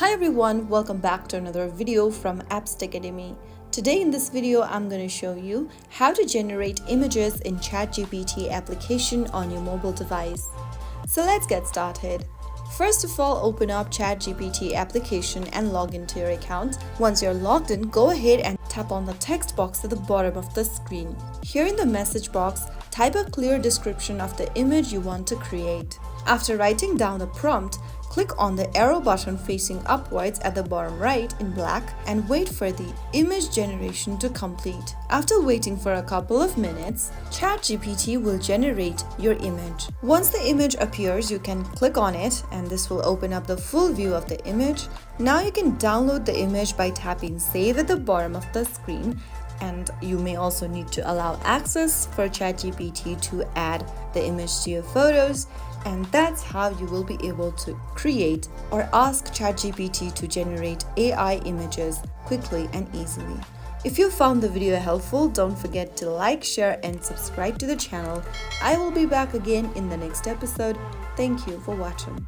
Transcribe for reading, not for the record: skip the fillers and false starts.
Hi everyone, welcome back to another video from Apps Academy. Today in this video, I'm going to show you how to generate images in ChatGPT application on your mobile device. So let's get started. First of all, open up ChatGPT application and log into your account. Once you're logged in, go ahead and tap on the text box at the bottom of the screen. Here in the message box, type a clear description of the image you want to create. After writing down the prompt, click on the arrow button facing upwards at the bottom right in black and wait for the image generation to complete. After waiting for a couple of minutes, ChatGPT will generate your image. Once the image appears, you can click on it and this will open up the full view of the image. Now you can download the image by tapping Save at the bottom of the screen, and you may also need to allow access for ChatGPT to add the image to your photos, and that's how you will be able to create or ask ChatGPT to generate AI images quickly and easily. If you found the video helpful, don't forget to like, share and subscribe to the channel. I will be back again in the next episode. Thank you for watching.